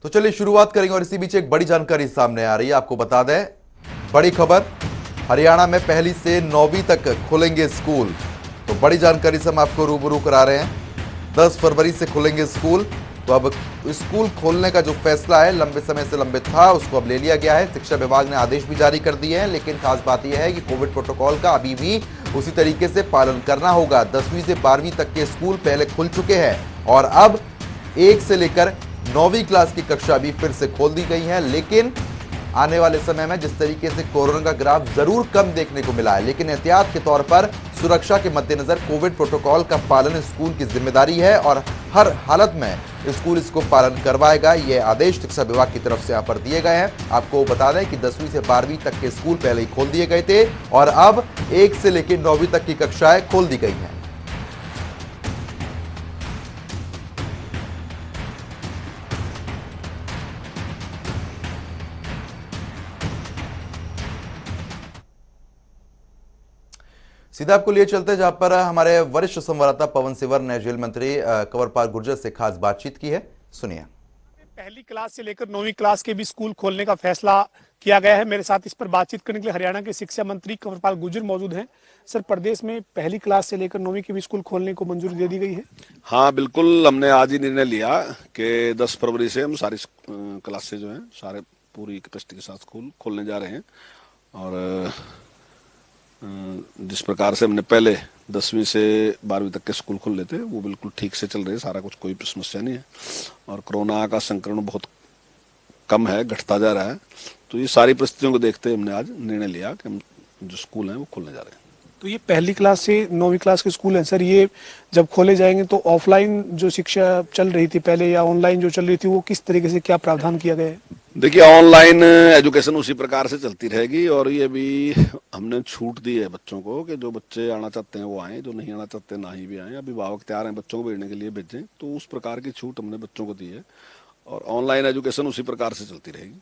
तो चलिए शुरुआत करेंगे और इसी बीच एक बड़ी जानकारी सामने आ रही है। आपको बता दें, बड़ी खबर, हरियाणा में पहली से 9वीं तक खुलेंगे स्कूल। तो बड़ी जानकारी से हम आपको रूबरू करा रहे हैं। 10 फरवरी से खुलेंगे स्कूल। तो अब स्कूल खोलने का जो फैसला है, लंबे समय से लंबित था, उसको अब ले लिया गया है। शिक्षा विभाग ने आदेश भी जारी कर दिए हैं, लेकिन खास बात यह है कि कोविड प्रोटोकॉल का अभी भी उसी तरीके से पालन करना होगा। 10वीं से 12वीं तक के स्कूल पहले खुल चुके हैं और अब 1 से लेकर 9वीं क्लास की कक्षा भी फिर से खोल दी गई है। लेकिन आने वाले समय में जिस तरीके से कोरोना का ग्राफ जरूर कम देखने को मिला है, लेकिन एहतियात के तौर पर सुरक्षा के मद्देनजर कोविड प्रोटोकॉल का पालन स्कूल की जिम्मेदारी है और हर हालत में स्कूल इसको पालन करवाएगा। ये आदेश शिक्षा विभाग की तरफ से यहाँ पर दिए गए हैं। आपको बता दें कि 10वीं से 12वीं तक के स्कूल पहले ही खोल दिए गए थे और अब 1 से लेकर 9वीं तक की कक्षाएं खोल दी गई हैं। सीधा आपको लिए चलते हैं जहां पर हमारे वरिष्ठ संवाददाता पवन सिवर ने जेल मंत्री कंवरपाल गुर्जर से खास बातचीत की है। सुनिए। पहली क्लास से लेकर 9वीं क्लास के भी स्कूल खोलने का फैसला किया गया है। मेरे साथ इस पर बातचीत करने के लिए हरियाणा के शिक्षा मंत्री कंवरपाल गुर्जर मौजूद हैं। सर, प्रदेश में पहली क्लास से लेकर 9वीं के भी स्कूल खोलने को मंजूरी दे दी गई है? हाँ बिल्कुल, हमने आज ही निर्णय लिया कि 10 फरवरी से हम सारी क्लासेज जो हैं सारे पूरी कैपेसिटी के साथ स्कूल खोलने जा रहे हैं। और जिस प्रकार से हमने पहले 10वीं से 12वीं तक के स्कूल खोल लेते वो बिल्कुल ठीक से चल रहे हैं, सारा कुछ, कोई समस्या नहीं है। और कोरोना का संक्रमण बहुत कम है, घटता जा रहा है। तो ये सारी परिस्थितियों को देखते हुए हमने आज निर्णय लिया कि हम जो स्कूल हैं वो खोलने जा रहे हैं। तो ये पहली क्लास से 9वीं क्लास के स्कूल हैं सर, ये जब खोले जाएंगे तो ऑफलाइन जो शिक्षा चल रही थी पहले या ऑनलाइन जो चल रही थी, वो किस तरीके से क्या प्रावधान किया गया है? देखिए, ऑनलाइन एजुकेशन उसी प्रकार से चलती रहेगी और ये भी हमने छूट दी है बच्चों को कि जो बच्चे आना चाहते हैं वो आएं, जो नहीं आना चाहते ना ही भी आएं। अभिभावक तैयार हैं बच्चों को भेजने के लिए, भेजें। तो उस प्रकार की छूट हमने बच्चों को दी है और ऑनलाइन एजुकेशन उसी प्रकार से चलती रहेगी।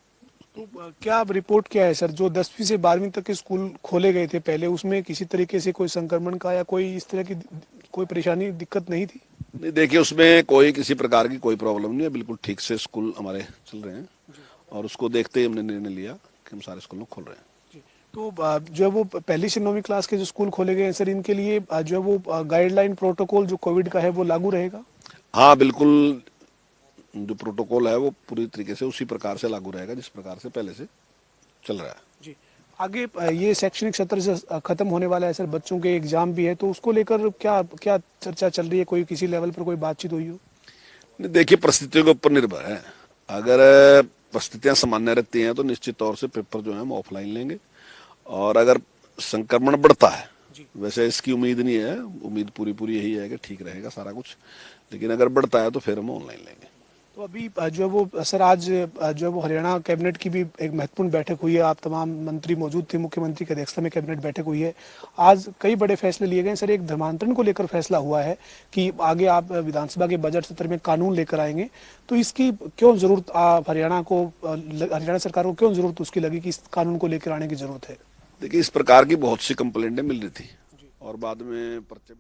तो क्या अब रिपोर्ट क्या है सर, जो 10वीं से 12वीं तक के स्कूल खोले गए थे पहले, उसमें किसी तरीके से कोई संक्रमण का या कोई इस तरह की कोई परेशानी, दिक्कत नहीं थी? नहीं, देखिए, उसमें कोई किसी प्रकार की कोई प्रॉब्लम नहीं है। बिल्कुल ठीक से स्कूल हमारे चल रहे हैं और उसको देखते ही हमने निर्णय लिया कि हम सारे स्कूलों को खोल रहे हैं। तो जो है वो पहली से 9वीं क्लास के जो स्कूल खोले गए हैं सर, इनके लिए जो है वो गाइडलाइन प्रोटोकॉल जो कोविड का है वो लागू रहेगा? हाँ बिल्कुल, जो प्रोटोकॉल है वो पूरी तरीके से उसी प्रकार से लागू रहेगा जिस प्रकार से पहले से चल रहा है जी। आगे ये शैक्षणिक सत्र से खत्म होने वाला है सर, बच्चों के एग्जाम भी है, तो उसको लेकर क्या क्या चर्चा चल रही है? कोई किसी लेवल पर कोई बातचीत हुई हो? देखिए, परिस्थितियों के ऊपर निर्भर है। अगर परिस्थितियां सामान्य रहती हैं तो निश्चित तौर से पेपर जो है हम ऑफलाइन लेंगे। और अगर संक्रमण बढ़ता है, वैसे इसकी उम्मीद नहीं है, उम्मीद पूरी यही है कि ठीक रहेगा सारा कुछ, लेकिन अगर बढ़ता है तो फिर हम ऑनलाइन लेंगे। तो अभी जो है वो सर, आज जो है वो हरियाणा कैबिनेट की भी एक महत्वपूर्ण बैठक हुई है। आप तमाम मंत्री मौजूद थे, मुख्यमंत्री की अध्यक्षता में कैबिनेट बैठक हुई है। आज कई बड़े फैसले लिए गए सर। एक धर्मांतरण को लेकर फैसला हुआ है कि आगे आप विधानसभा के बजट सत्र में कानून लेकर आएंगे। तो इसकी क्यों जरूरत, हरियाणा सरकार को क्यों जरूरत उसकी लगी कि इस कानून को लेकर आने की जरूरत है? देखिए, इस प्रकार की बहुत सी कंप्लेंटें मिल रही थी और बाद में पर्चे।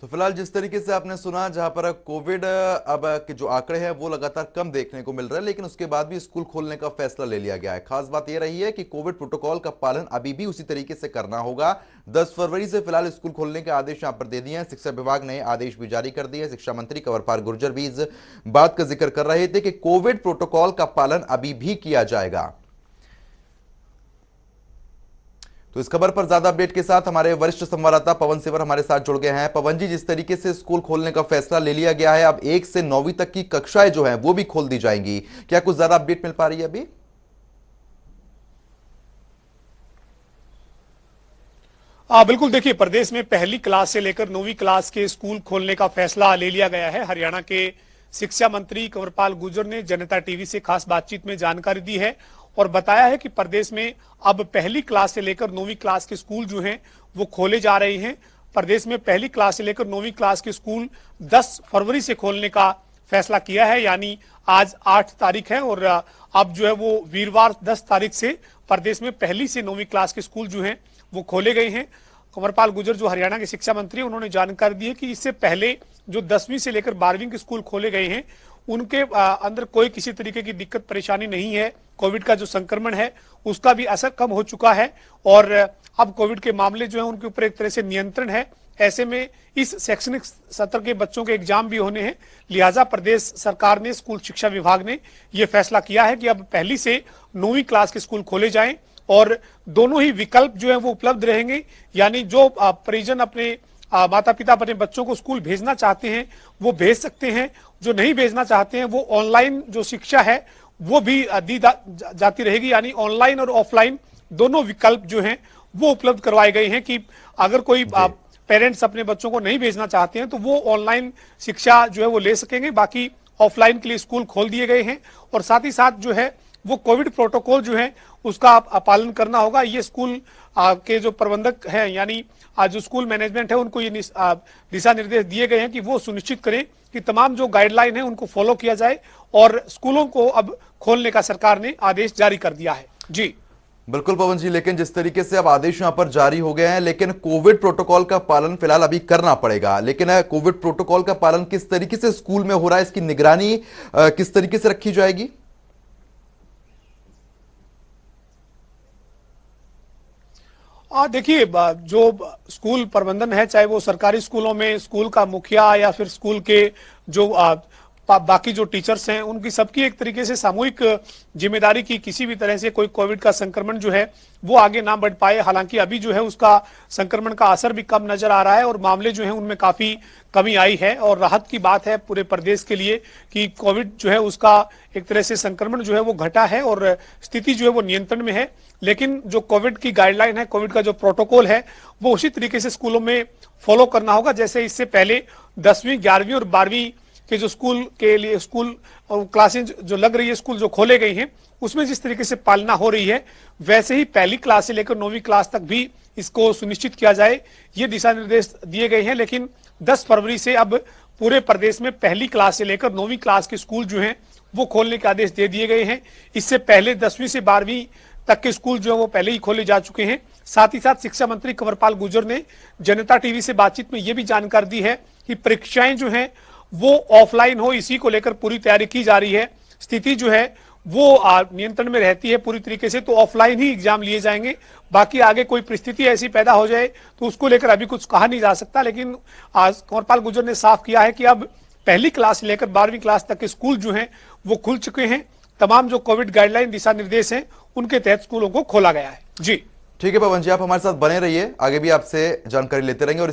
तो फिलहाल जिस तरीके से आपने सुना, जहां पर कोविड अब के जो आंकड़े हैं वो लगातार कम देखने को मिल रहे हैं, लेकिन उसके बाद भी स्कूल खोलने का फैसला ले लिया गया है। खास बात यह रही है कि कोविड प्रोटोकॉल का पालन अभी भी उसी तरीके से करना होगा। 10 फरवरी से फिलहाल स्कूल खोलने के आदेश यहां पर दे दिए हैं। शिक्षा विभाग ने आदेश भी जारी कर दिए हैं। शिक्षा मंत्री कंवरपाल गुर्जर भी इस बात का जिक्र कर रहे थे कि कोविड प्रोटोकॉल का पालन अभी भी किया जाएगा। तो इस खबर पर ज्यादा अपडेट के साथ हमारे वरिष्ठ संवाददाता पवन सिवर हमारे साथ जुड़ गए हैं। पवन जी, जिस तरीके से स्कूल खोलने का फैसला ले लिया गया है, अब 1 से 9वीं तक की कक्षाएं जो हैं वो भी खोल दी जाएंगी, क्या कुछ ज्यादा अपडेट मिल पा रही है अभी? बिल्कुल, देखिए, प्रदेश में पहली क्लास से लेकर 9वीं क्लास के स्कूल खोलने का फैसला ले लिया गया है। हरियाणा के शिक्षा मंत्री कंवरपाल गुर्जर ने जनता टीवी से खास बातचीत में जानकारी दी है और बताया है कि प्रदेश में अब पहली क्लास से लेकर 9वीं क्लास के स्कूल जो हैं वो खोले जा रहे हैं। प्रदेश में पहली क्लास से लेकर 9वीं क्लास के स्कूल 10 फरवरी से खोलने का फैसला किया है, यानी आज 8 तारीख है और अब जो है वो वीरवार 10 तारीख से प्रदेश में पहली से 9वीं क्लास के स्कूल जो हैं वो खोले गए हैं। कंवरपाल गुर्जर जो हरियाणा के शिक्षा मंत्री हैं, उन्होंने जानकारी दी है कि इससे पहले जो 10वीं से लेकर 12वीं के स्कूल खोले गए हैं उनके अंदर कोई किसी तरीके की दिक्कत परेशानी नहीं है। कोविड का जो संक्रमण है उसका भी असर कम हो चुका है और अब कोविड के मामले जो है उनके ऊपर एक तरह से नियंत्रण है। ऐसे में इस शैक्षणिक सत्र के बच्चों के एग्जाम भी होने हैं, लिहाजा प्रदेश सरकार ने, स्कूल शिक्षा विभाग ने यह फैसला किया है कि अब पहली से 9वीं क्लास के स्कूल खोले जाएं और दोनों ही विकल्प जो है वो उपलब्ध रहेंगे। यानी जो परिजन अपने माता पिता अपने बच्चों को स्कूल भेजना चाहते हैं वो भेज सकते हैं, जो नहीं भेजना चाहते हैं वो ऑनलाइन जो शिक्षा है वो भी दी जाती रहेगी। यानी ऑनलाइन और ऑफलाइन दोनों विकल्प जो हैं वो उपलब्ध करवाए गए हैं कि अगर कोई पेरेंट्स अपने बच्चों को नहीं भेजना चाहते हैं तो वो ऑनलाइन शिक्षा जो है वो ले सकेंगे। बाकी ऑफलाइन के लिए स्कूल खोल दिए गए हैं और साथ ही साथ जो है वो कोविड प्रोटोकॉल जो है उसका पालन करना होगा। ये स्कूल के जो प्रबंधक हैं यानी जो स्कूल मैनेजमेंट है उनको ये दिशा निर्देश दिए गए हैं कि वो सुनिश्चित करें कि तमाम जो गाइडलाइन है उनको फॉलो किया जाए और स्कूलों को अब खोलने का सरकार ने आदेश जारी कर दिया है। जी बिल्कुल पवन जी, लेकिन जिस तरीके से अब आदेश यहां पर जारी हो गए हैं, लेकिन कोविड प्रोटोकॉल का पालन फिलहाल अभी करना पड़ेगा। लेकिन कोविड प्रोटोकॉल का पालन किस तरीके से स्कूल में हो रहा है, इसकी निगरानी किस तरीके से रखी जाएगी? देखिए, जो स्कूल प्रबंधन है, चाहे वो सरकारी स्कूलों में स्कूल का मुखिया या फिर स्कूल के जो बाकी जो टीचर्स हैं, उनकी सबकी एक तरीके से सामूहिक जिम्मेदारी की किसी भी तरह से कोई कोविड का संक्रमण जो है वो आगे ना बढ़ पाए। हालांकि अभी जो है उसका संक्रमण का असर भी कम नजर आ रहा है और मामले जो है उनमें काफी कमी आई है और राहत की बात है पूरे प्रदेश के लिए कि कोविड जो है उसका एक तरह से संक्रमण जो है वो घटा है और स्थिति जो है वो नियंत्रण में है। लेकिन जो कोविड की गाइडलाइन है, कोविड का जो प्रोटोकॉल है वो उसी तरीके से स्कूलों में फॉलो करना होगा जैसे इससे पहले 10वीं 11वीं और 12वीं के जो स्कूल के लिए स्कूल और क्लासेज जो लग रही है, स्कूल जो खोले गए हैं उसमें जिस तरीके से पालना हो रही है वैसे ही पहली क्लास से लेकर 9वीं क्लास तक भी इसको सुनिश्चित किया जाए, ये दिशा निर्देश दिए गए हैं। लेकिन 10 फरवरी से अब पूरे प्रदेश में पहली क्लास से लेकर 9वीं क्लास के स्कूल जो हैं वो खोलने के आदेश दे दिए गए हैं। इससे पहले 10वीं से 12वीं तक के स्कूल जो है वो पहले ही खोले जा चुके हैं। साथ ही साथ शिक्षा मंत्री कंवरपाल गुर्जर ने जनता टीवी से बातचीत में ये भी जानकारी दी है कि परीक्षाएं जो हैं वो ऑफलाइन हो, इसी को लेकर पूरी तैयारी की जा रही है। स्थिति जो है वो नियंत्रण में रहती है पूरी तरीके से तो ऑफलाइन ही एग्जाम लिए जाएंगे। बाकी आगे कोई परिस्थिति ऐसी पैदा हो जाए तो उसको लेकर अभी कुछ कहा नहीं जा सकता। लेकिन आज कंवरपाल गुर्जर ने साफ किया है कि अब पहली क्लास से लेकर 12वीं क्लास तक के स्कूल जो हैं वो खुल चुके हैं। तमाम जो कोविड गाइडलाइन दिशा निर्देश हैं उनके तहत स्कूलों को खोला गया है। जी ठीक है पवन जी, आप हमारे साथ बने रहिए, आगे भी आपसे जानकारी लेते रहेंगे और